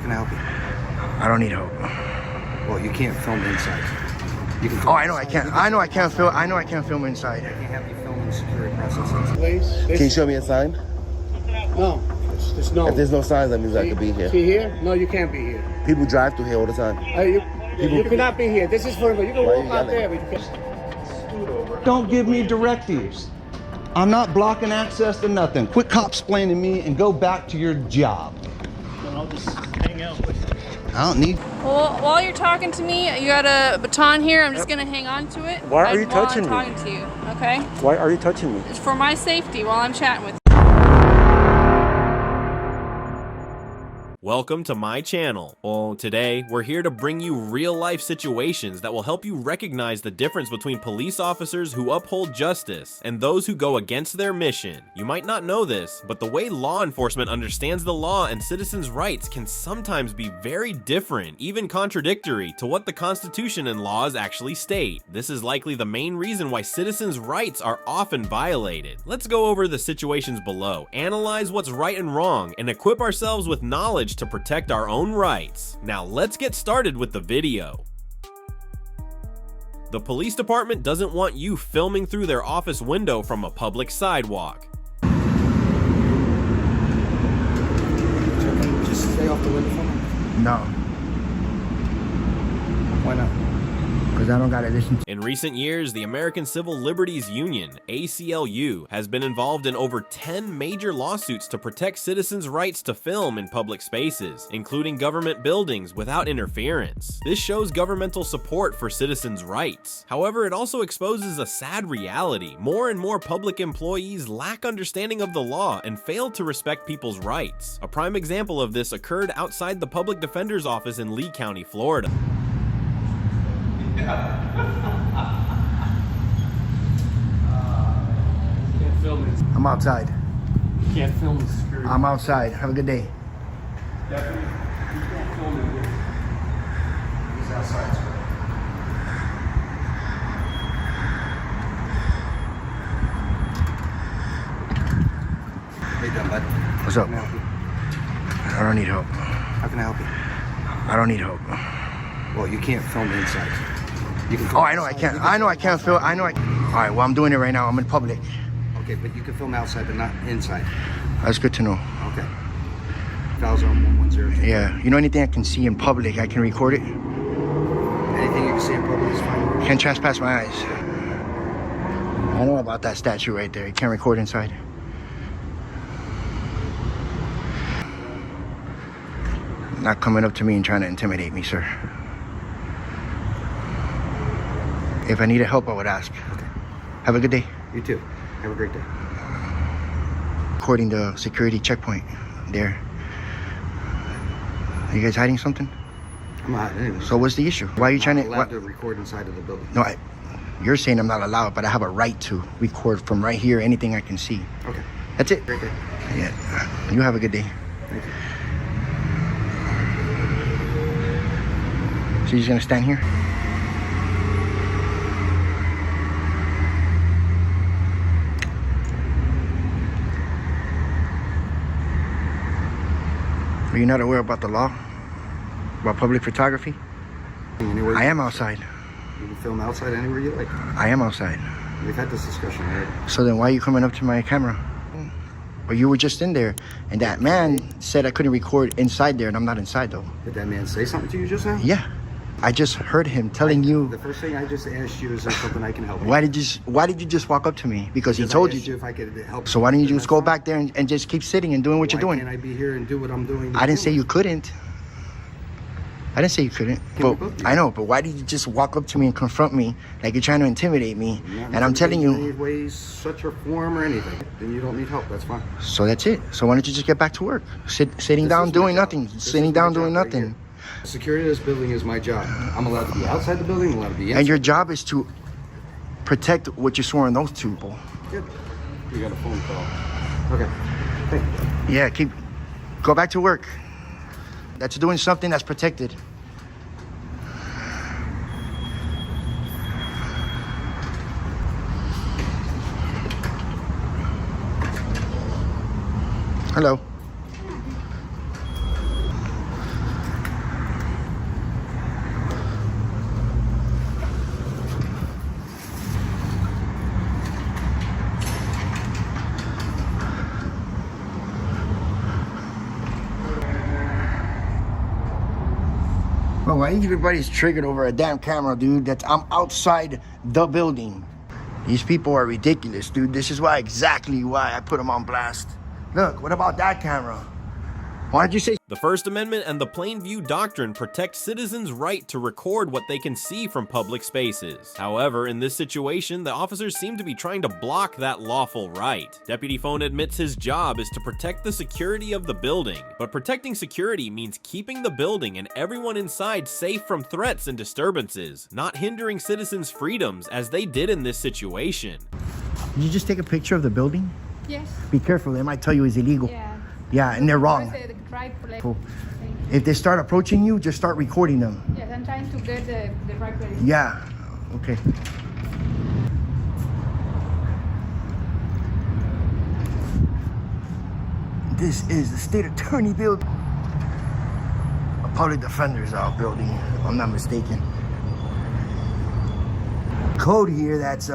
can I help you? I don't need help. Well, you can't film inside. You can film Oh, I know I can't. I know I can't film. I know I can't film inside. I can't have you filming security process inside. Please. Can you show me a sign? No. There's no. If there's no signs, that means I could be here. See here? No, you can't be here. People drive through here all the time. You cannot be here. This is for you can Why walk you out yelling? there, but you can't. Don't give me directives. I'm not blocking access to nothing. Quit cop-splaining me and go back to your job. Then I'll just hang out with you. I don't need. Well, while you're talking to me, you got a baton here. I'm just gonna hang on to it. Why are you touching me? While I'm talking to you, okay? Why are you touching me? It's for my safety while I'm chatting with you. Welcome to my channel. Well, today we're here to bring you real life situations that will help you recognize the difference between police officers who uphold justice and those who go against their mission. You might not know this, but the way law enforcement understands the law and citizens' rights can sometimes be very different, even contradictory to what the Constitution and laws actually state. This is likely the main reason why citizens' rights are often violated. Let's go over the situations below, analyze what's right and wrong, and equip ourselves with knowledge to protect our own rights. Now let's get started with the video. The police department doesn't want you filming through their office window from a public sidewalk. Just stay off the window for me. No, Why not? because I don't gotta listen to. In recent years, the American Civil Liberties Union, ACLU, has been involved in over 10 major lawsuits to protect citizens' rights to film in public spaces, including government buildings, without interference. This shows governmental support for citizens' rights. However, it also exposes a sad reality. More and more public employees lack understanding of the law and fail to respect people's rights. A prime example of this occurred outside the public defender's office in Lee County, Florida. Can't film it. I'm outside. You can't film the security. I'm outside. Have a good day. Definitely. You can't film it. He's outside, sir. How you doing, bud? What's up? How can I help you? I don't need help. How can I help you? I don't need help. Well, you can't film inside. You can film Oh, I know I outside. can't. You I know I film can't outside. film. I know I. All right. Well, I'm doing it right now. I'm in public. Okay, but you can film outside, but not inside. That's good to know. Okay. File zone 1102. Yeah. You know, anything I can see in public, I can record it. Anything you can see in public is fine. Can't trespass my eyes. I know about that statue right there. You can't record inside. Not coming up to me and trying to intimidate me, sir. If I needed help, I would ask. Okay. Have a good day. You too. Have a great day. Recording the security checkpoint there. Are you guys hiding something? I'm not anyway. So what's the issue? Why are you trying to? allowed What? to record inside of the building. No, you're saying I'm not allowed, but I have a right to record from right here anything I can see. Okay. That's it. Great day. Yeah. You have a good day. Thank you. So you're just gonna stand here? Are you not aware about the law? About public photography? Anywhere I am outside. You can film outside anywhere you like. I am outside. We've had this discussion already. So then why are you coming up to my camera? Or you were just in there, and that man said I couldn't record inside there, and I'm not inside though. Did that man say something to you just now? Yeah. I just heard him telling you. The first thing I just asked you is there something I can help you? Why did you just walk up to me? Because he Because told I asked you. if I could help. So why don't you Then just go that's fine. back there and just keep sitting and doing what you're Why doing? can't I be here and do what I'm doing? I didn't say you couldn't. I didn't say you couldn't. Can we But both do I that? know, but why did you just walk up to me and confront me like you're trying to intimidate me? Not And I'm telling in any you, way, such a form or anything. Then you don't need help. That's fine. so that's it. So why don't you just get back to work? Sitting This down is my doing job. nothing. This Sitting is my down job doing right nothing. here. Security of this building is my job. I'm allowed to be outside the building. I'm allowed to be inside. And your job is to protect what you swore on those two people. Good. You got a phone call. Okay. Hey. Yeah, go back to work. That's doing something that's protected. Hello. Bro, why everybody's triggered over a damn camera, dude? I'm outside the building. These people are ridiculous, dude. This is exactly why I put them on blast. Look, what about that camera? Why did you say? The First Amendment and the Plain View Doctrine protect citizens' right to record what they can see from public spaces. However, in this situation, the officers seem to be trying to block that lawful right. Deputy Phone admits his job is to protect the security of the building, but protecting security means keeping the building and everyone inside safe from threats and disturbances, not hindering citizens' freedoms as they did in this situation. Did you just take a picture of the building? Yes. Be careful, they might tell you it's illegal. Yeah. Yeah, and they're wrong. Cool. If they start approaching you, just start recording them. Yes, I'm trying to get the right place. Yeah, okay. This is the state attorney building. A public defender's building, if I'm not mistaken. Code here that's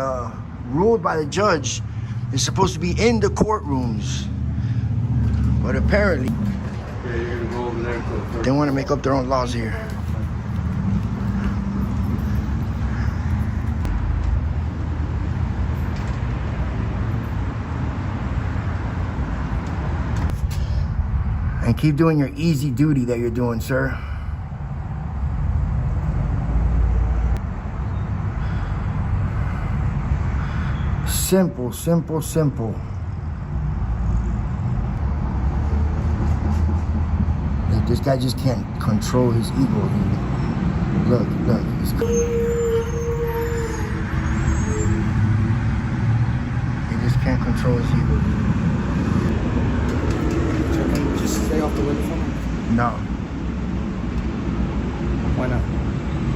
ruled by the judge is supposed to be in the courtrooms. But apparently, Yeah, you're gonna go over there to the first. they want to make up their own laws here. And keep doing your easy duty that you're doing, sir. Simple, simple, simple. Like, this guy just can't control his ego, dude. Look, look. He just can't control his ego, dude. Just stay off the window for me. No, Why not?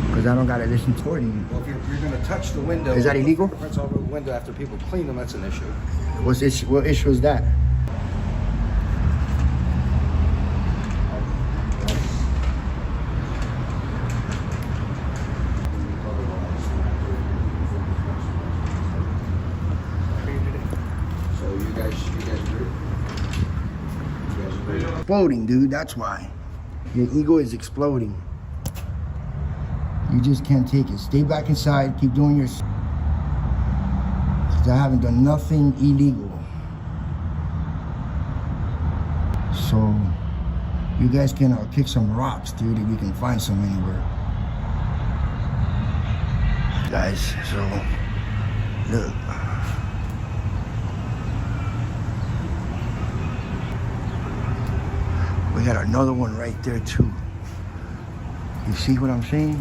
because I don't gotta listen to you. Well, if you're going to touch the window, Is that illegal? Fingerprints all over the window after people clean them. That's an issue. What issue is that? So you guys agree? Exploding, dude. That's why. Your ego is exploding. You just can't take it. Stay back inside. Keep doing your. Because I haven't done nothing illegal. So you guys can kick some rocks, dude, if you can find some anywhere. Guys, so look. We got another one right there too. You see what I'm saying?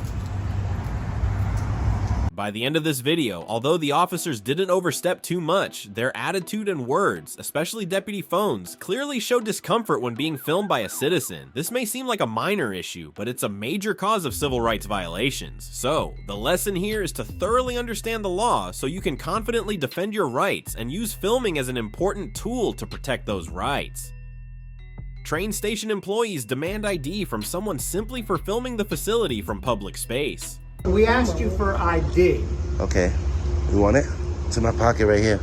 By the end of this video, although the officers didn't overstep too much, their attitude and words, especially Deputy Phone's, clearly showed discomfort when being filmed by a citizen. This may seem like a minor issue, but it's a major cause of civil rights violations. So, the lesson here is to thoroughly understand the law so you can confidently defend your rights and use filming as an important tool to protect those rights. Train station employees demand ID from someone simply for filming the facility from public space. We asked you for ID. Okay. You want it? It's in my pocket right here.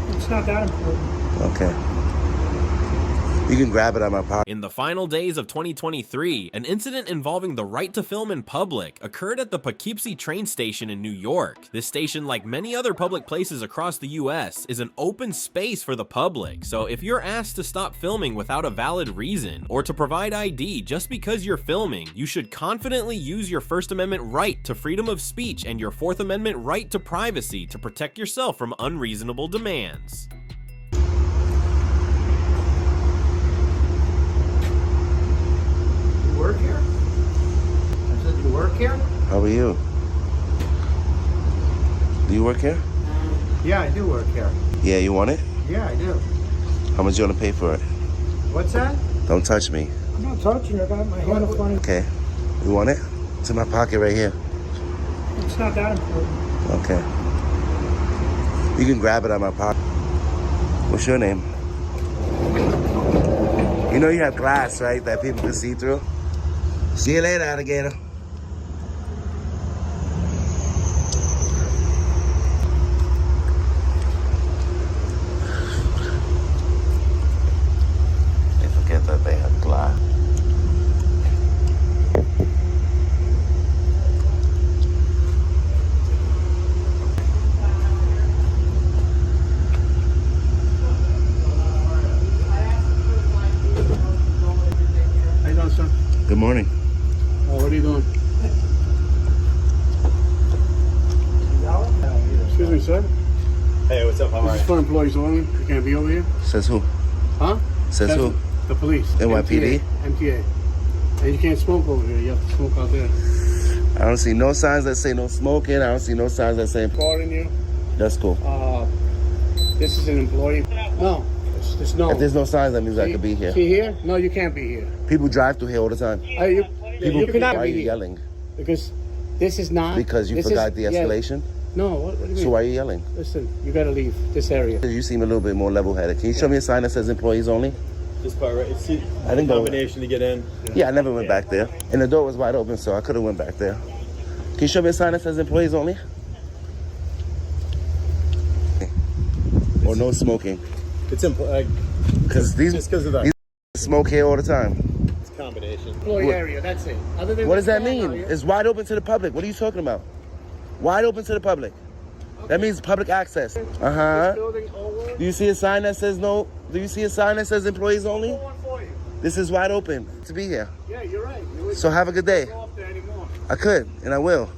It's not that important. Okay. You can grab it out of my pocket. In the final days of 2023, an incident involving the right to film in public occurred at the Poughkeepsie train station in New York. This station, like many other public places across the US, is an open space for the public, so if you're asked to stop filming without a valid reason, or to provide ID just because you're filming, you should confidently use your First Amendment right to freedom of speech and your Fourth Amendment right to privacy to protect yourself from unreasonable demands. Work here? I said you work here? How are you? Do you work here? Yeah, I do work here. Yeah, you want it? Yeah, I do. How much you want to pay for it? What's that? Don't touch me. I'm not touching you. I got my hand in front of Okay. You want it? It's in my pocket right here. It's not that important. Okay. You can grab it out of my pocket. What's your name? You know you have glass, right? That people can see through? See you later, alligator. They forget that they have glass. sir. Good morning. What are you doing? Excuse me, sir. Hey, what's up? How are This is for employees only. You can't be over here. Says who? Huh? Says That's who? The police. NYPD? MTA. And you can't smoke over here. You have to smoke out there. I don't see no signs that say no smoking. I don't see no signs that say. Calling you. That's cool. This is an employee. No. There's no. If there's no signs, that means I could be here. See here? No, you can't be here. People drive through here all the time. You cannot Why are be you here. yelling? Because this is not. Because you this forgot is- the yeah. escalation? No, what do you mean? So why are you yelling? Listen, you gotta leave this area. You seem a little bit more level-headed. Can you show me a sign that says employees only? This part, right? It's I didn't go. combination to get in. Yeah, I never went back there. And the door was wide open, so I could have went back there. Can you show me a sign that says employees only? Or no smoking? It's Because these just because of that. smoke here all the time. It's a combination. Employee area, that's it. Other than What does that what's going mean? on here- It's wide open to the public. What are you talking about? Wide open to the public. That means public access. Uh-huh. This building over. Do you see a sign that says no? Do you see a sign that says employees only? One for you. This is wide open to be here. Yeah, you're right. You So have a good day. go up there anymore. I could, and I will.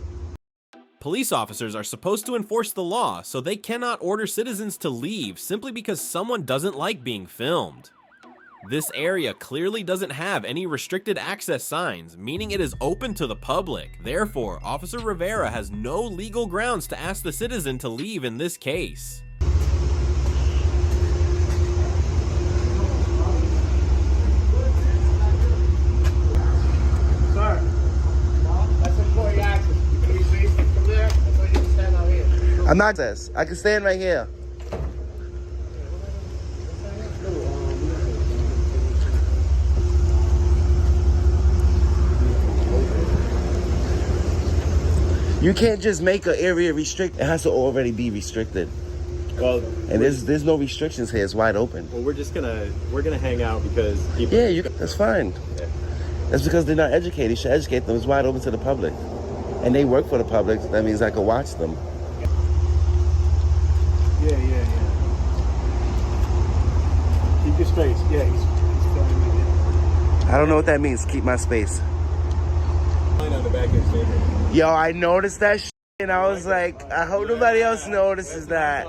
Police officers are supposed to enforce the law, so they cannot order citizens to leave simply because someone doesn't like being filmed. This area clearly doesn't have any restricted access signs, meaning it is open to the public. Therefore, Officer Rivera has no legal grounds to ask the citizen to leave in this case. Sir, that's employee access. Can you see from there? I thought you could stand out here. I'm not this. I can stand right here. You can't just make an area restricted. It has to already be restricted. Well, And there's no restrictions here. It's wide open. well, we're gonna hang out because people. Yeah, that's fine. That's because they're not educated. You should educate them. It's wide open to the public. And they work for the public. That means I can watch them. Yeah. Keep your space. Yeah, he's going right there. I don't know what that means. Keep my space. Line on the back of the statement. Yo, I noticed that shit, and I was like, I hope nobody else notices that.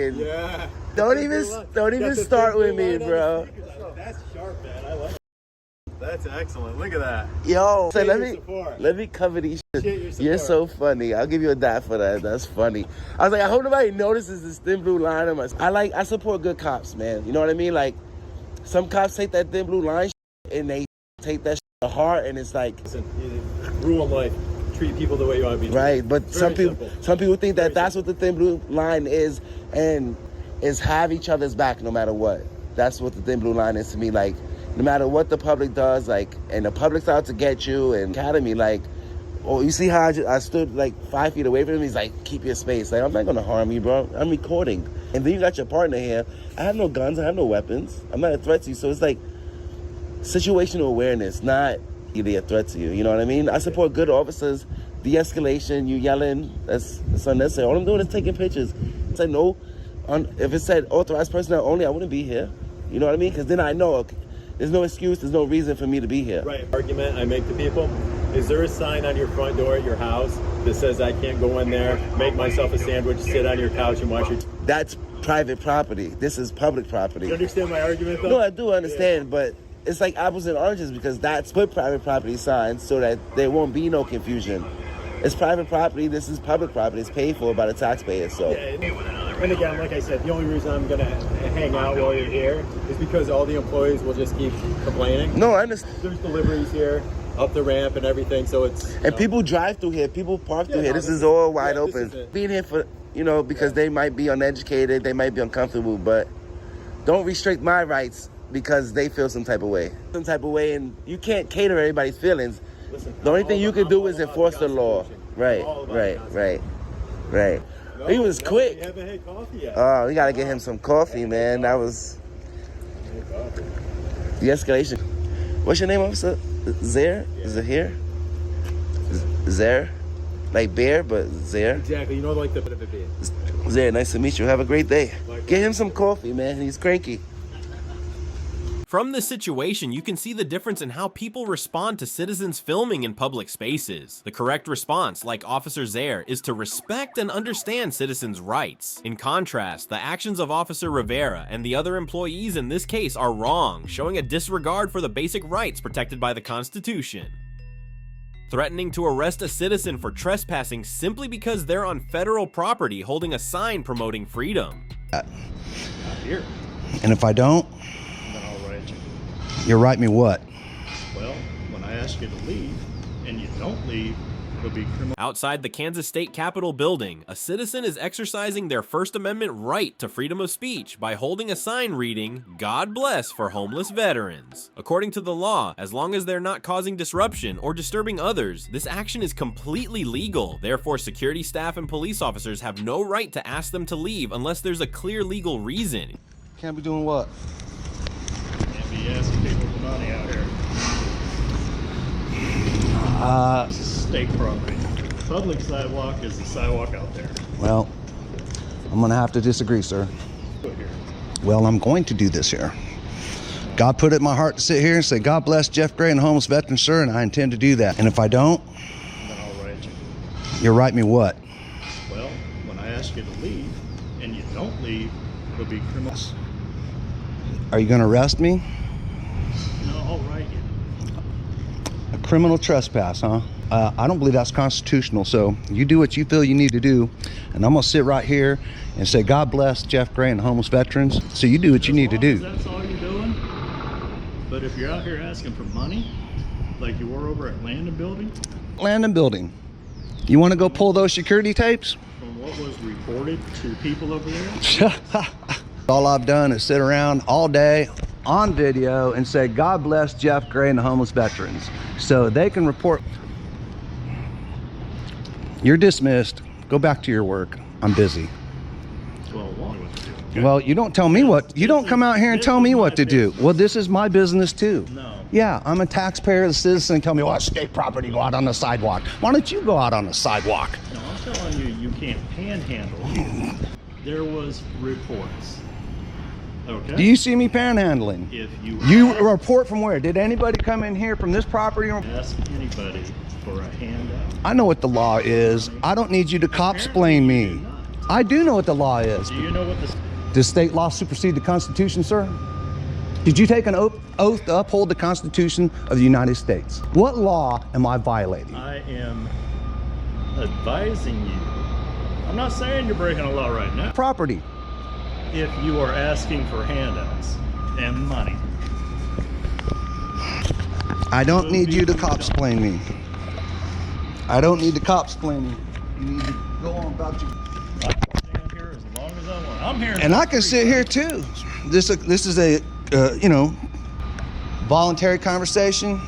Yeah. Don't even start with me, bro. That's sharp, man. I like it. That's excellent. Look at that. Yo, so Share let your me support. cover these shit. Share your You're so support. funny. I'll give you a dot for that. That's funny. I was like, I hope nobody notices this thin blue line on my. I support good cops, man. You know what I mean? Like, some cops take that thin blue line shit and they take that shit to heart, and it's like. Listen, rule of life. Treat people the way you want to be treated. Right, but Very simple. some people think that Very that's what the thin blue line is, and is have each other's back no matter what. That's what the thin blue line is to me. Like, no matter what the public does, like, and the public's out to get you, and Academy, like, oh, you see how I stood like 5 feet away from him? He's like, keep your space. Like, I'm not gonna harm you, bro. I'm recording. And then you got your partner here. I have no guns. I have no weapons. I'm not a threat to you. So it's like situational awareness, not either a threat to you. You know what I mean? I support good officers. De-escalation, you yelling, that's unnecessary. All I'm doing is taking pictures. It's like, no, if it said authorized personnel only, I wouldn't be here. You know what I mean? Because then I know, okay, there's no excuse, there's no reason for me to be here. Right. Argument I make to people. Is there a sign on your front door at your house that says I can't go in there, make myself a sandwich, sit on your couch and watch your... That's private property. This is public property. You understand my argument, though? No, I do understand, but it's like apples and oranges because that's put private property signs so that there won't be no confusion. It's private property. This is public property. It's paid for by the taxpayers. So. And again, like I said, the only reason I'm going to hang out while you're here is because all the employees will just keep complaining. No, I understand. There's deliveries here, up the ramp and everything, so it's... And people drive through here. People park through here. This is all wide open. Being here for, because they might be uneducated. They might be uncomfortable, but don't restrict my rights because they feel some type of way. And you can't cater everybody's feelings. Listen, the only thing you can do is enforce the law. Right. No, he was quick. You haven't had coffee yet. Oh, we gotta get him some coffee, man. That was the escalation. What's your name, officer? Zaire? Zahir? Zaire? Like bear, but Zaire? Exactly. You know, like the bit of a beer. Zaire, nice to meet you. Have a great day. Get him some coffee, man. He's cranky. From this situation, you can see the difference in how people respond to citizens filming in public spaces. The correct response, like Officer Zaire, is to respect and understand citizens' rights. In contrast, the actions of Officer Rivera and the other employees in this case are wrong, showing a disregard for the basic rights protected by the Constitution. Threatening to arrest a citizen for trespassing simply because they're on federal property holding a sign promoting freedom. Not here. And if I don't, Then I'll write you. you'll write me what? Well, when I ask you to leave and you don't leave, it'll be criminal. Outside the Kansas State Capitol building, a citizen is exercising their First Amendment right to freedom of speech by holding a sign reading, "God bless for homeless veterans." According to the law, as long as they're not causing disruption or disturbing others, this action is completely legal. Therefore, security staff and police officers have no right to ask them to leave unless there's a clear legal reason. Can't be doing what? Can't be asking people for money out here. This is state property. Public sidewalk is the sidewalk out there. Well, I'm gonna have to disagree, sir. Put here. Well, I'm going to do this here. God put it in my heart to sit here and say, God bless Jeff Gray and homeless veterans, sir, and I intend to do that. And if I don't, Then I'll write you. you'll write me what? Well, when I ask you to leave and you don't leave, it'll be criminal. Are you gonna arrest me? No, I'll write you. A criminal trespass, huh? I don't believe that's constitutional, so you do what you feel you need to do, and I'm gonna sit right here and say, God bless Jeff Gray and homeless veterans, so you do what you need to do. That's all you're doing. But if you're out here asking for money, like you were over at Land and Building, Land and building. You wanna go pull those security tapes? from what was reported to people over there, All I've done is sit around all day on video and say, God bless Jeff Gray and the homeless veterans, so they can report. You're dismissed. Go back to your work. I'm busy. well, one what to do. Okay? Well, you don't tell me what, you don't come out here and tell me what to do. Well, this is my business too. No. Yeah, I'm a taxpayer, a citizen. Tell me, well, state property, go out on the sidewalk. Why don't you go out on the sidewalk? No, I'm telling you, you can't panhandle. There was reports. Okay. Do you see me panhandling? If you report from where? Did anybody come in here from this property? Or ask anybody for a handout, I know what the law is. I don't need you to cop-splain me. I do know what the law is. do you know what this? Does state law supersede the Constitution, sir? Did you take an oath to uphold the Constitution of the United States? What law am I violating? I am advising you. I'm not saying you're breaking a law right now. Property. If you are asking for handouts and money, I don't need you to cop-splain me. I don't need to cop-splain me. You need to go on about your... I can stand here as long as I want. I'm here. And I can sit here too. This is a voluntary conversation.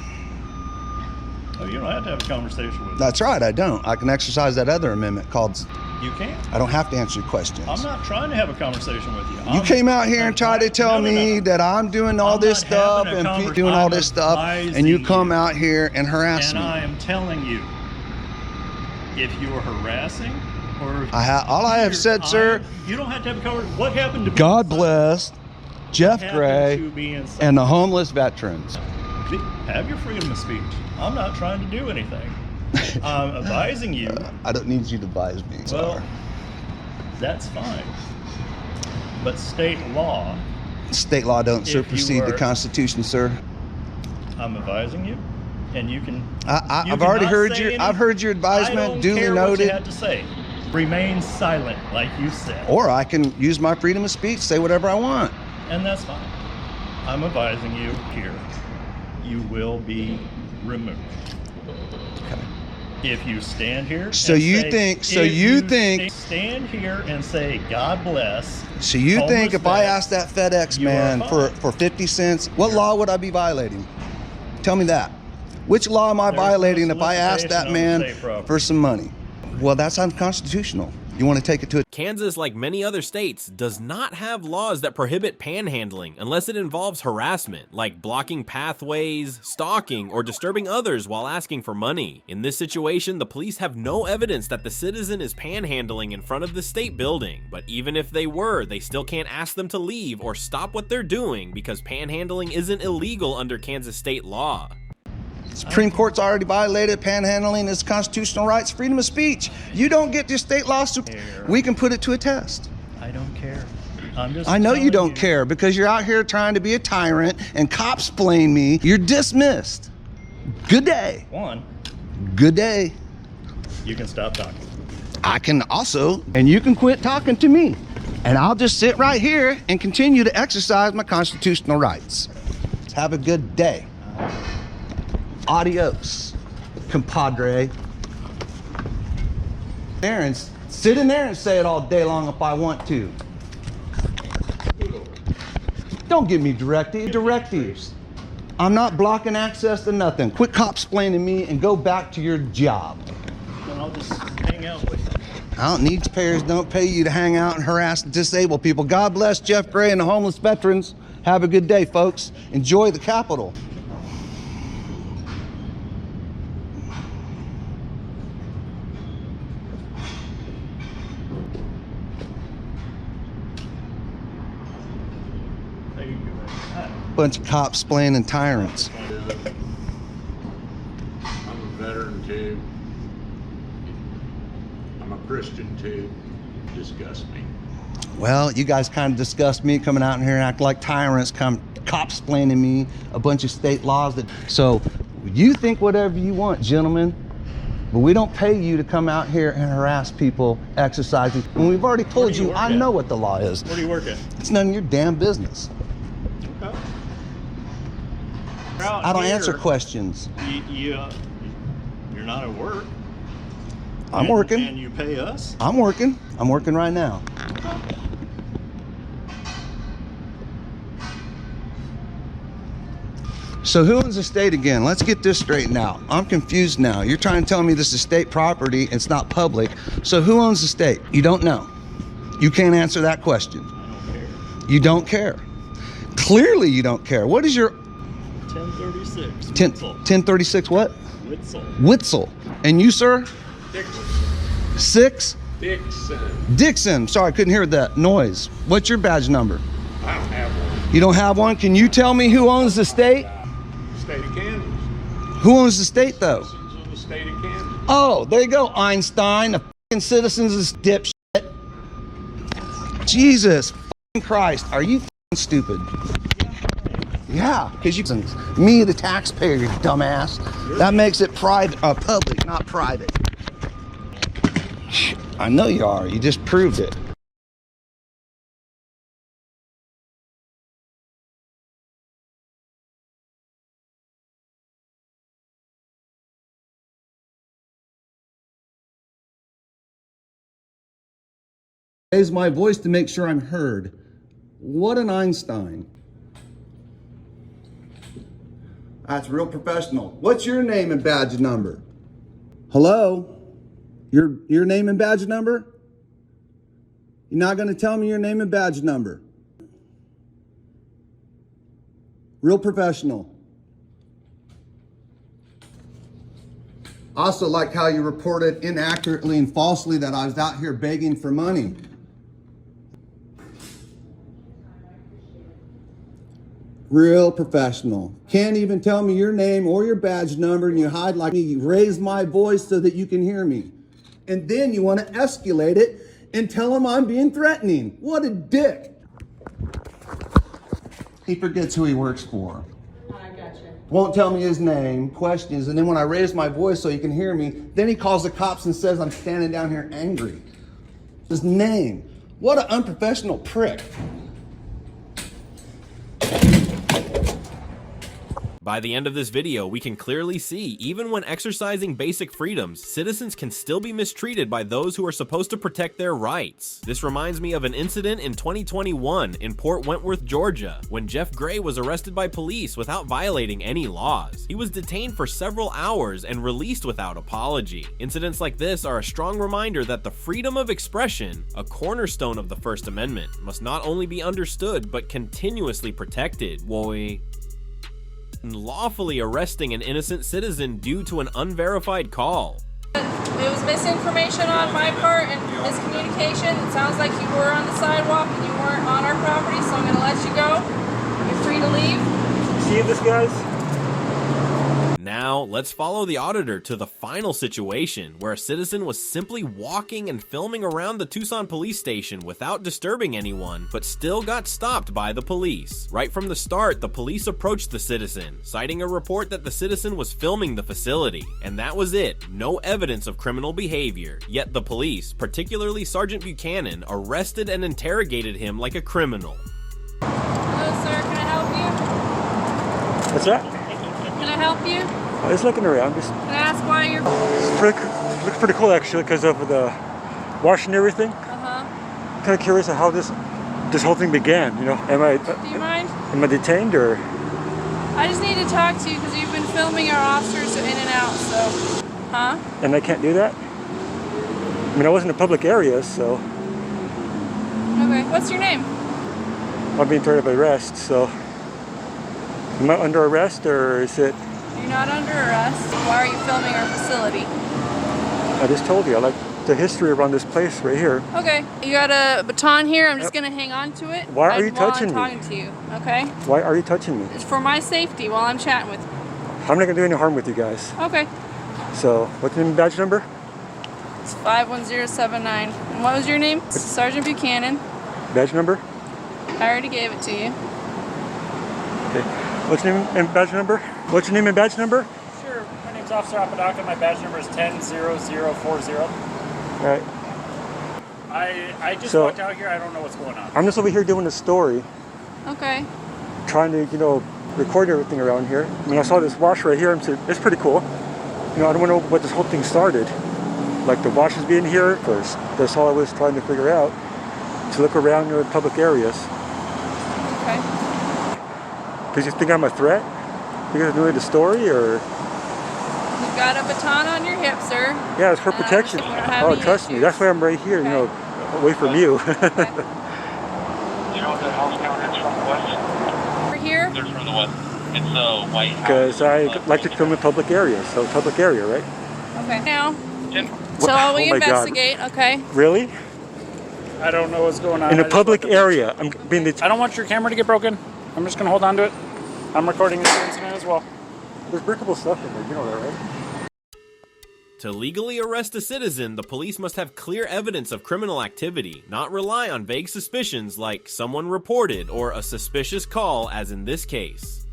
Oh, you don't have to have a conversation with me. That's right, I don't. I can exercise that other amendment called, You can't. I don't have to answer your questions. I'm not trying to have a conversation with you. You came out here and tried to tell me that I'm doing all this stuff and doing all this stuff, and you come out here and harass And me. I am telling you, if you are harassing or All I have said, sir, you don't have to have a conversation. What happened to God bless Jeff happened Gray to be inside? and the homeless veterans. Have your freedom of speech. I'm not trying to do anything. I'm advising you. I don't need you to advise me. Well, Sorry. that's fine. But state law, State law don't if supersede you the are- Constitution, sir. I'm advising you, and you can. I've already heard your. I've heard your advisement. I don't Duly care noted. What you had to say. Remain silent, like you said, Or I can use my freedom of speech, say whatever I want. and that's fine. I'm advising you here. You will be removed. If you stand here. So and you say- think- if stand here and say God bless. So you think homeless if I vets, asked that FedEx you are man for fine. 50 cents, what law would I be violating? Tell me that. Which law am I There's no violating if I asked that solicitation on man state property. for some money? Well, that's unconstitutional. You want to take it to a... Kansas, like many other states, does not have laws that prohibit panhandling unless it involves harassment, like blocking pathways, stalking, or disturbing others while asking for money. In this situation, the police have no evidence that the citizen is panhandling in front of the state building, but even if they were, they still can't ask them to leave or stop what they're doing because panhandling isn't illegal under Kansas state law. Supreme Court's already violated panhandling its constitutional rights, freedom of speech. You don't get your state law. We can put it to a test. I don't care. I know you don't care because you're out here trying to be a tyrant and cops blame me. You're dismissed. Good day. One, Good day. you can stop talking. I can also, and you can quit talking to me. And I'll just sit right here and continue to exercise my constitutional rights. Have a good day. Adios, compadre. Aaron, sit in there and say it all day long if I want to. Don't give me directives. I'm not blocking access to nothing. Quit cop-splaining me and go back to your job. Then I'll just hang out with you. I don't need payers, don't pay you to hang out and harass disabled people. God bless Jeff Gray and the homeless veterans. Have a good day, folks. Enjoy the Capitol. Bunch of cops playing and tyrants. I'm a veteran too. I'm a Christian too. Disgust me. Well, you guys kind of disgust me coming out in here and act like tyrants, cops explaining me a bunch of state laws that. So you think whatever you want, gentlemen, but we don't pay you to come out here and harass people exercising. When we've already told you, I know what the law is. Where do you work at? It's none of your damn business. Okay. I don't answer questions. You're not at work. I'm working. And you pay us? I'm working. I'm working right now. So who owns the state again? Let's get this straightened out. I'm confused now. You're trying to tell me this is state property, it's not public. So who owns the state? You don't know. You can't answer that question. I don't care. You don't care. Clearly you don't care. What is your 1036. 1036 what? Witzel. Witzel. And you, sir? Dixon. 6? Dixon. Dixon. Sorry, I couldn't hear that noise. What's your badge number? I don't have one. You don't have one? Can you tell me who owns the state? State of Kansas. Who owns the state, though? Citizens of the state of Kansas. Oh, there you go, Einstein. The fucking citizens is dipshit. Jesus fucking Christ. Are you fucking stupid? Yeah, because you, me, the taxpayer, you dumbass. That makes it private, public, not private. I know you are. You just proved it. Raise my voice to make sure I'm heard. What an Einstein. That's real professional. What's your name and badge number? Hello? Your name and badge number? You're not going to tell me your name and badge number. Real professional. Also like how you reported inaccurately and falsely that I was out here begging for money. Real professional. Can't even tell me your name or your badge number and you hide like me. You raise my voice so that you can hear me. And then you want to escalate it and tell him I'm being threatening. What a dick. He forgets who he works for. I gotcha. Won't tell me his name, questions, and then when I raise my voice so he can hear me, then he calls the cops and says I'm standing down here angry. His name. What an unprofessional prick. By the end of this video, we can clearly see, even when exercising basic freedoms, citizens can still be mistreated by those who are supposed to protect their rights. This reminds me of an incident in 2021 in Port Wentworth, Georgia, when Jeff Gray was arrested by police without violating any laws. He was detained for several hours and released without apology. Incidents like this are a strong reminder that the freedom of expression, a cornerstone of the First Amendment, must not only be understood but continuously protected. Lawfully arresting an innocent citizen due to an unverified call. It was misinformation on my part and miscommunication. It sounds like you were on the sidewalk and you weren't on our property, so I'm going to let you go. You're free to leave. See this, guys? Now, let's follow the auditor to the final situation where a citizen was simply walking and filming around the Tucson police station without disturbing anyone, but still got stopped by the police. Right from the start, the police approached the citizen, citing a report that the citizen was filming the facility. And that was it, no evidence of criminal behavior. Yet the police, particularly Sergeant Buchanan, arrested and interrogated him like a criminal. Hello, sir. Can I help you? What's that? Can I help you? I was looking around. Just Can I ask why you're... looks pretty cool actually because of the wash and everything. Uh-huh. Kind of curious of how this whole thing began. You know, Do you mind? am I detained or? I just need to talk to you because you've been filming our officers in and out, so... Huh? And I can't do that? I mean, I was in a public area, so Okay. What's your name? I'm being threatened by arrest. So, am I under arrest or is it? You're not under arrest. Why are you filming our facility? I just told you I like the history around this place right here. Okay. You got a baton here. I'm just going to hang on to it. Why are you touching me? While I'm talking to you, okay? Why are you touching me? It's for my safety while I'm chatting with you. I'm not gonna do any harm with you guys. Okay. So, what's your badge number? It's 51079. And what was your name? Sergeant Buchanan. Badge number? I already gave it to you. Okay. What's your name and badge number? What's your name and badge number? Sure. My name's Officer Apodaca. My badge number is 100040. All right. I just So- walked out here. I don't know what's going on. I'm just over here doing a story, Okay. trying to, record everything around here. I mean, I saw this wash right here. It's pretty cool. I don't want to know what this whole thing started. Like the wash is being here first. That's all I was trying to figure out. To look around in public areas. Okay. Because you think I'm a threat? Because I'm doing the story, or? You've got a baton on your hip, sir. Yeah, it's for protection. We don't have Oh, any trust me. issues. That's why I'm right here, Okay. away from you. Okay. The house counter is from the west. Over here? There's from the west. It's a white house. Because I like to film in public areas. So public area, right? Okay. Now, Jim, so while we Oh my God. investigate, okay? Really? I don't know what's going on. In I a just public walked up. area. I'm being I don't want your camera to get broken. I'm just going to hold on to it. I'm recording this incident as well. There's breakable stuff in there. You know that, right? To legally arrest a citizen, the police must have clear evidence of criminal activity, not rely on vague suspicions like someone reported or a suspicious call, as in this case.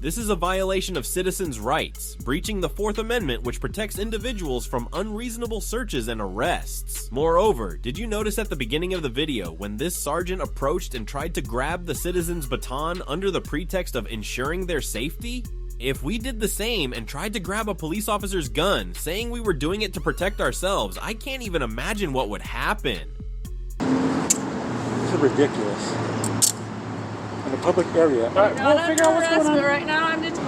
This is a violation of citizens' rights, breaching the Fourth Amendment, which protects individuals from unreasonable searches and arrests. Moreover, did you notice at the beginning of the video when this sergeant approached and tried to grab the citizen's baton under the pretext of ensuring their safety? If we did the same and tried to grab a police officer's gun, saying we were doing it to protect ourselves, I can't even imagine what would happen. This is ridiculous. In a public area. All right, we'll figure out what's going on. But right now I'm just...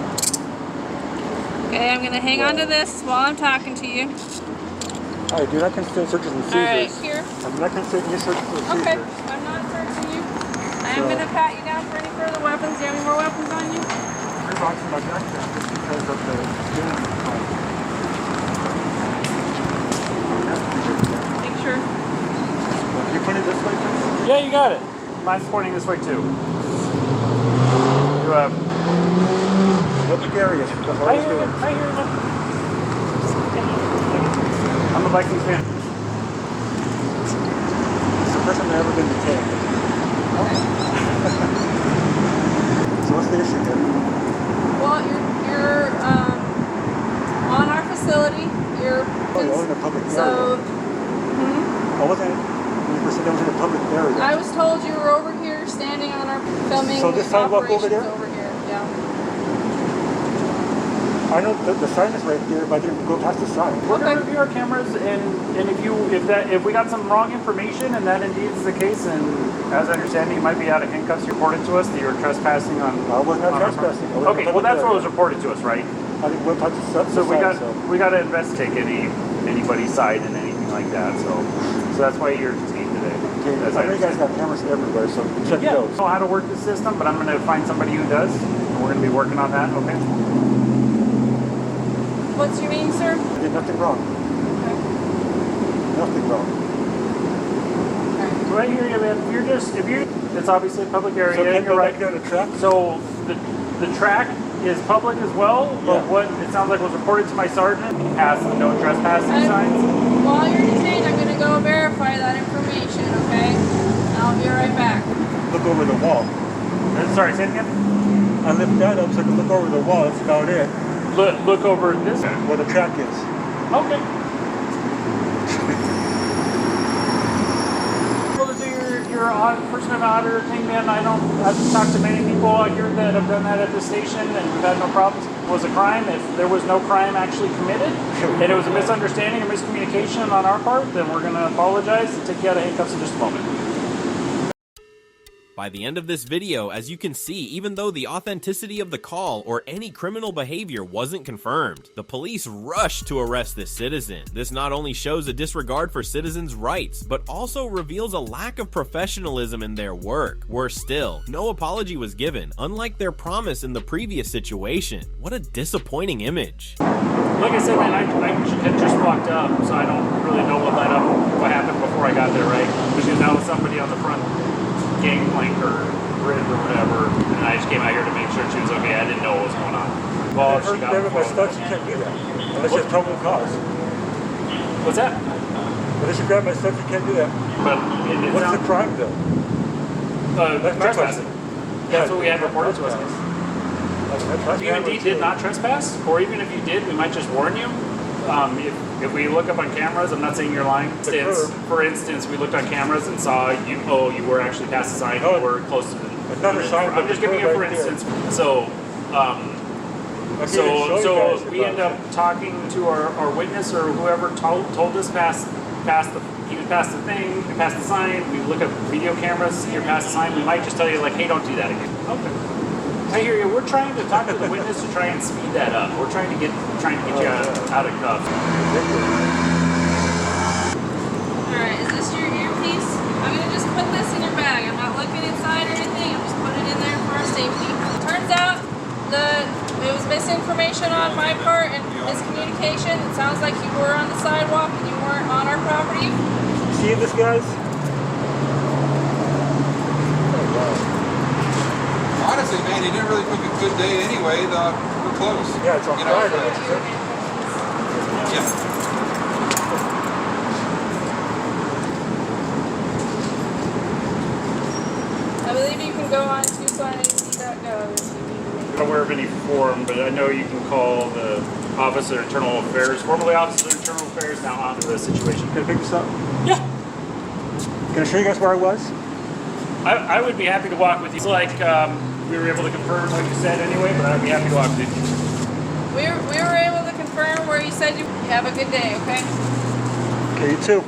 Okay, I'm gonna hang on to this while I'm talking to you. All right, dude, I can still searches and seizures. All right, here. I'm not considering your searches and seizures. Okay, I'm not searching you. I am gonna pat you down for any further weapons. Do you have any more weapons on you? You're boxing my background just because of the game. Make sure. You put it this way, please? Yeah, you got it. Mine's pointing this way too. You have. Public areas. That's all I I was hear you. doing. I hear you. I'm a Vikings fan. It's the first time I've ever been detained. So what's the issue here? Well, you're on our facility. You're Oh, you're in a public area. so. I wasn't. You said I was in a public area. I was told you were over here standing on our filming. So this sidewalk over there? operations over here. Yeah. I know the sign is right there, but I didn't go past the sign. We're going to review our cameras, and if we got some wrong information, and that indeed is the case, and as I understand it, you might be out of handcuffs. You reported to us that you were trespassing on. I was not trespassing. Okay, well that's what was reported to us, right? I didn't go past the sign. So we got to investigate anybody's side and anything like that. So that's why you're detained today. Okay, I know you guys got cameras everywhere, so check those. I don't know how to work the system, but I'm going to find somebody who does, and we're going to be working on that. Okay. What's your name, sir? I did nothing wrong. Okay. Nothing wrong. Right here, man. It's obviously a public area. So can you're right. Go to the track? So the track is public as well, but Yeah. what it sounds like was reported to my sergeant, he passed the no trespassing signs. While you're detained, I'm going to go verify that information, okay? And I'll be right back. Look over the wall. Sorry, say it again? I lift that up so I can look over the wall. That's about it. Look over this. Where the track is. Okay. Able to do your first time auditor thing, man. I've talked to many people out here that have done that at the station, and we've had no problems. It was a crime. If there was no crime actually committed, and it was a misunderstanding or miscommunication on our part, then we're going to apologize and take you out of handcuffs in just a moment. By the end of this video, as you can see, even though the authenticity of the call or any criminal behavior wasn't confirmed, the police rushed to arrest this citizen. This not only shows a disregard for citizens' rights, but also reveals a lack of professionalism in their work. Worse still, no apology was given, unlike their promise in the previous situation. What a disappointing image. Like I said, man, I had just walked up, so I don't really know what happened before I got there, right? Because that was somebody on the front gangplank or grid or whatever, and I just came out here to make sure she was okay. I didn't know what was going on. Well, she got my stuff, you can't do that. Unless you have probable cause. What's that? Unless you grab my stuff, you can't do that. But what's the crime, though? That's trespassing. That's what we had reported to us. If you indeed did not trespass, or even if you did, we might just warn you. If we look up on cameras, I'm not saying you're lying. For instance, we looked on cameras and saw you were actually past the sign. You were close to the. I'm just giving you for instance. So we end up talking to our witness or whoever told us past the thing, past the sign. We look at video cameras, see you're past the sign. We might just tell you like, hey, don't do that again. Okay. I hear you. We're trying to talk to the witness to try and speed that up. We're trying to get you out of cuffs. Alright, is this your earpiece? I'm going to just put this in your bag. I'm not looking inside or anything. I'm just putting it in there for our safety. Turns out it was misinformation on my part and miscommunication. It sounds like you were on the sidewalk and you weren't on our property. See this, guys? Honestly, man, you didn't really pick a good day anyway. We're close. Yeah, it's on Friday. Yeah. I believe you can go on tucsonat.gov if you need to. I'm not aware of any form, but I know you can call the Office of Internal Affairs, formerly Office of Internal Affairs, now onto the situation. Can I pick this up? Yeah. Can I show you guys where I was? I would be happy to walk with you. It's like we were able to confirm what you said anyway, but I'd be happy to walk with you. We were able to confirm where you said you have a good day, okay? Okay, you too.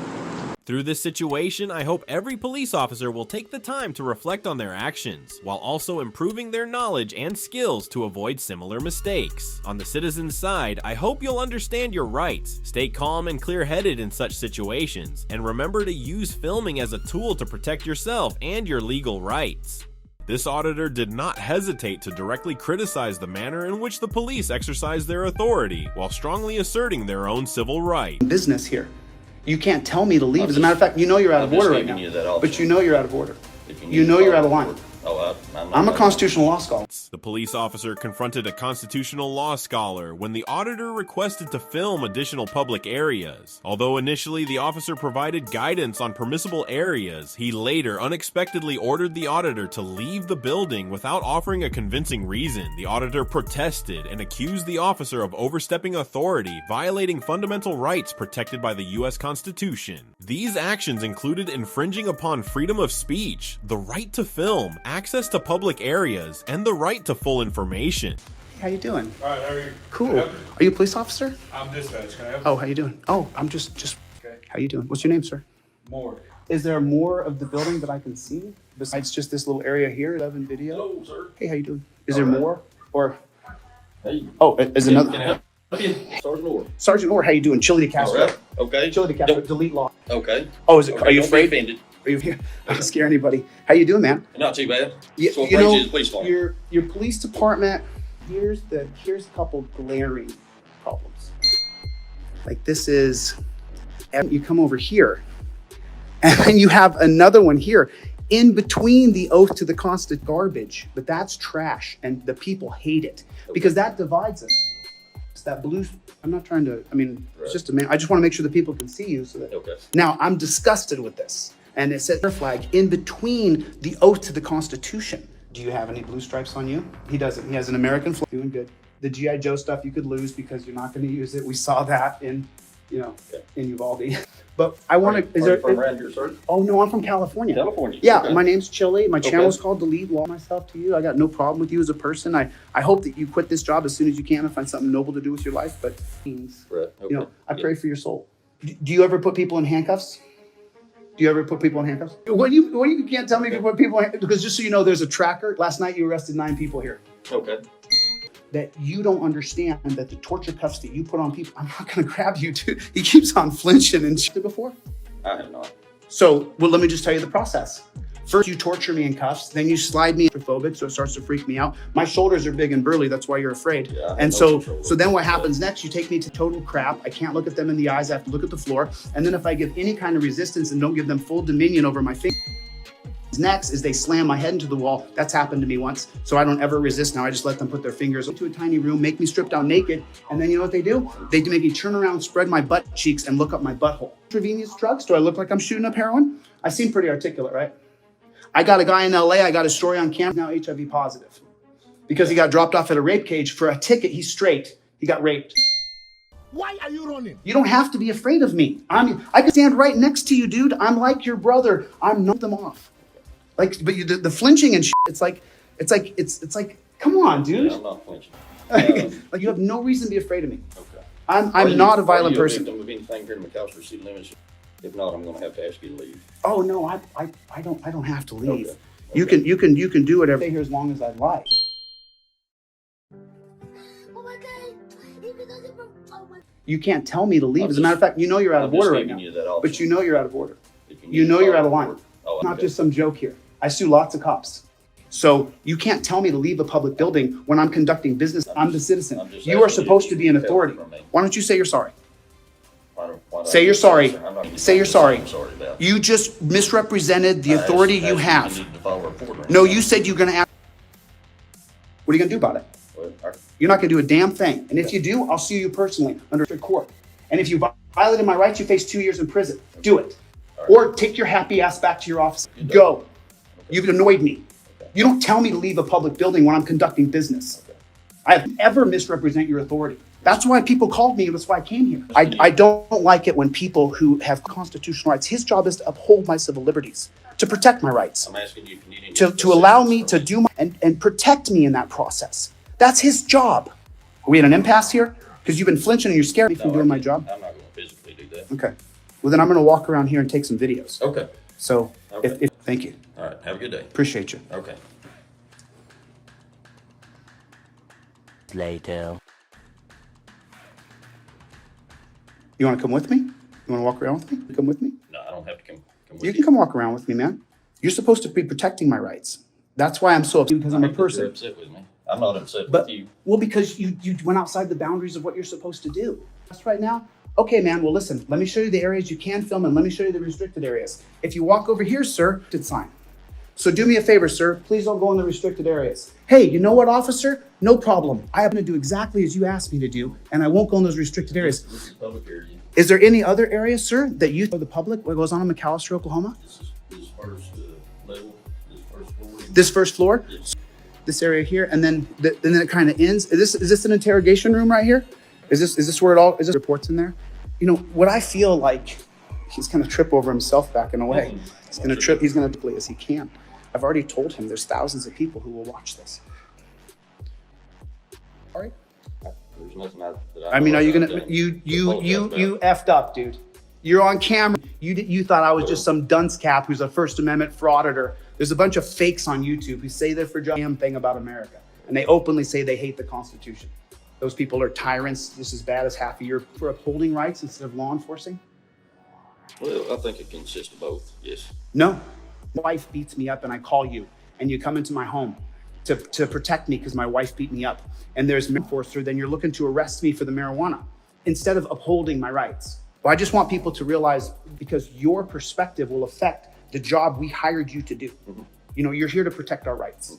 Through this situation, I hope every police officer will take the time to reflect on their actions, while also improving their knowledge and skills to avoid similar mistakes. On the citizen's side, I hope you'll understand your rights, stay calm and clear-headed in such situations, and remember to use filming as a tool to protect yourself and your legal rights. This auditor did not hesitate to directly criticize the manner in which the police exercise their authority, while strongly asserting their own civil rights. Business here. You can't tell me to leave. As a matter of fact, you know you're out of order right now. But you know you're out of order. You know you're out of line. I'm a constitutional law scholar. The police officer confronted a constitutional law scholar when the auditor requested to film additional public areas. Although initially the officer provided guidance on permissible areas, he later unexpectedly ordered the auditor to leave the building without offering a convincing reason. The auditor protested and accused the officer of overstepping authority, violating fundamental rights protected by the U.S. Constitution. These actions included infringing upon freedom of speech, the right to film, access to public areas, and the right to full information. How you doing? All right, how are you? Cool. Are you a police officer? I'm dispatch. Can I help Oh, how you doing? Oh, I'm just. Okay. How you doing? What's your name, sir? More. Is there more of the building that I can see besides just this little area here? 11 video. Hello, sir. Hey, how you doing? Is there more? Or Hey. oh, is another? Can I help you? Sergeant Orr. Sergeant Orr, how you doing? Chili de Castro. All right. Okay. Chili de Castro. Delete law. Okay. Oh, is it? Okay, Are you don't be afraid? offended. Are you? I don't scare anybody. How you doing, man? Not too bad. You, So you know, the police department. your police department. Here's a couple glaring problems. Like this is, and you come over here, and then you have another one here, in between the oath to the constant garbage. But that's trash, and the people hate it because that divides us. It's that blue. I'm not trying to. I mean, it's just a man. I just want to make sure that people can see you. So that. Okay. Now I'm disgusted with this, and it says flag in between the oath to the Constitution. Do you have any blue stripes on you? He doesn't. He has an American flag. Doing good. The G.I. Joe stuff you could lose because you're not going to use it. We saw that in, in Uvalde. But I want to. Is Are you there? from around here, sir? Oh no, I'm from California. California. Yeah, Okay. my name's Chili. My Okay. channel's called Delete Law. Myself to you. I got no problem with you as a person. I hope that you quit this job as soon as you can and find something noble to do with your life. But Right. Okay. I pray for your soul. Do you ever put people in handcuffs? Do you ever put people in handcuffs? What you can't tell me if you put people in handcuffs, because just so you know, there's a tracker. Last night you arrested 9 people here. Okay. That you don't understand that the torture cuffs that you put on people, I'm not going to grab you, dude. He keeps on flinching and shit before. I have not. So, well, let me just tell you the process. First, you torture me in cuffs. Then you slide me claustrophobic, so it starts to freak me out. My shoulders are big and burly. That's why you're afraid. Yeah, and so then what happens next? You take me to total crap. I can't look at them in the eyes. I have to look at the floor. And then if I give any kind of resistance and don't give them full dominion over my fingers, next is they slam my head into the wall. That's happened to me once. So I don't ever resist now. I just let them put their fingers into a tiny room, make me strip down naked. And then you know what they do? They make me turn around, spread my butt cheeks, and look up my butthole. Intravenous drugs? Do I look like I'm shooting up heroin? I seem pretty articulate, right? I got a guy in LA, I got a story on camera, now HIV positive. Because he got dropped off at a rape cage for a ticket, he's straight. He got raped. Why are you running? You don't have to be afraid of me. I can stand right next to you, dude. I'm like your brother. I'm knock them off. Like, but the flinching and shit, it's like, come on, dude. Yeah, I'm not flinching. Like you have no reason to be afraid of me. Okay. I'm not a violent person. Are you a victim of anything here in McAllister City limits? If not, I'm going to have to ask you to leave. Oh no, I don't have to leave. Okay. You can do whatever. Stay here as long as I'd like. Oh my God. You can't tell me to leave. As a matter of fact, you know you're out of order right now. But you know you're out of order. You know you're out of line. Oh, Not just some joke here. I sue lots of cops. So you can't tell me to leave a public building when I'm conducting business. I'm the citizen. You are supposed to be an authority. Why don't you say you're sorry? Say you're sorry. Say you're sorry. You just misrepresented the authority you have. No, you said you're going to ask. What are you going to do about it? You're not going to do a damn thing. And if you do, I'll sue you personally under court. And if you violated my rights, you face 2 years in prison. Do it. Or take your happy ass back to your office. Go. You've annoyed me. You don't tell me to leave a public building when I'm conducting business. I have never misrepresent your authority. That's why people called me. That's why I came here. I don't like it when people who have constitutional rights, his job is to uphold my civil liberties, to protect my rights, I'm asking you if you need any to allow me to do my, and protect me in that process. That's his job. Are we at an impasse here? Because you've been flinching and you're scared me from doing my job? I'm not going to physically do that. Okay. Well, then I'm going to walk around here and take some videos. Okay. So, Okay. Thank you. All right. Have a good day. Appreciate you. Okay. Later. You want to come with me? You want to walk around with me? Come with me? No, I don't have to come with You can come walk around with me, man. You're supposed to be protecting my rights. That's why I'm so upset, because I'm a You're person. upset with me. I'm not upset But, with you. well, because you went outside the boundaries of what you're supposed to do. That's right now. Okay, man, well, listen, let me show you the areas you can film and let me show you the restricted areas. If you walk over here, sir, it's sign. So do me a favor, sir. Please don't go in the restricted areas. Hey, you know what, officer? No problem. I am going to do exactly as you asked me to do, and I won't go in those restricted areas. This is public area. Is there any other areas, sir, that you, the public, what goes on in McAllister, Oklahoma? This first level, this first floor. This first floor? Yes. This area here, and then it kind of ends. Is this an interrogation room right here? Is this where it all, is this reports in there? You know, what I feel like he's going to trip over himself backing away. He's going to trip, he's going to play as he can. I've already told him there's thousands of people who will watch this. Sorry? There's nothing that I mean, know are you about gonna, that. you effed up, dude. You're on camera. You thought I was just some dunce cap who's a First Amendment frauditor. There's a bunch of fakes on YouTube who say they're for damn thing about America. And they openly say they hate the Constitution. Those people are tyrants just as bad as half a year for upholding rights instead of law enforcing. Well, I think it consists of both, yes. No. My wife beats me up and I call you and you come into my home to protect me because my wife beat me up. And there's an enforcer, then you're looking to arrest me for the marijuana instead of upholding my rights. Well, I just want people to realize, because your perspective will affect the job we hired you to do. Mm-hmm. You know, you're here to protect our rights.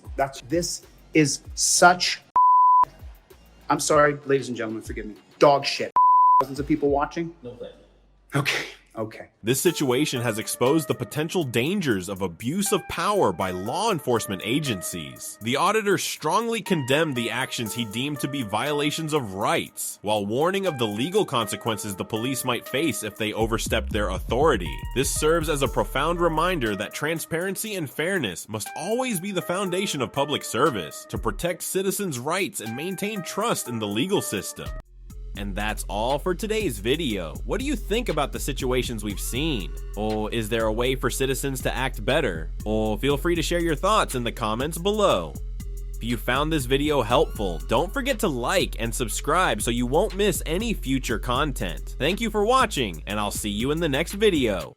This is such, I'm sorry, ladies and gentlemen, forgive me, dog shit. Thousands of people watching? No thank you. Okay. Okay. This situation has exposed the potential dangers of abuse of power by law enforcement agencies. The auditor strongly condemned the actions he deemed to be violations of rights, while warning of the legal consequences the police might face if they overstepped their authority. This serves as a profound reminder that transparency and fairness must always be the foundation of public service to protect citizens' rights and maintain trust in the legal system. And that's all for today's video. What do you think about the situations we've seen? Or is there a way for citizens to act better? Or feel free to share your thoughts in the comments below. If you found this video helpful, don't forget to like and subscribe so you won't miss any future content. Thank you for watching, and I'll see you in the next video.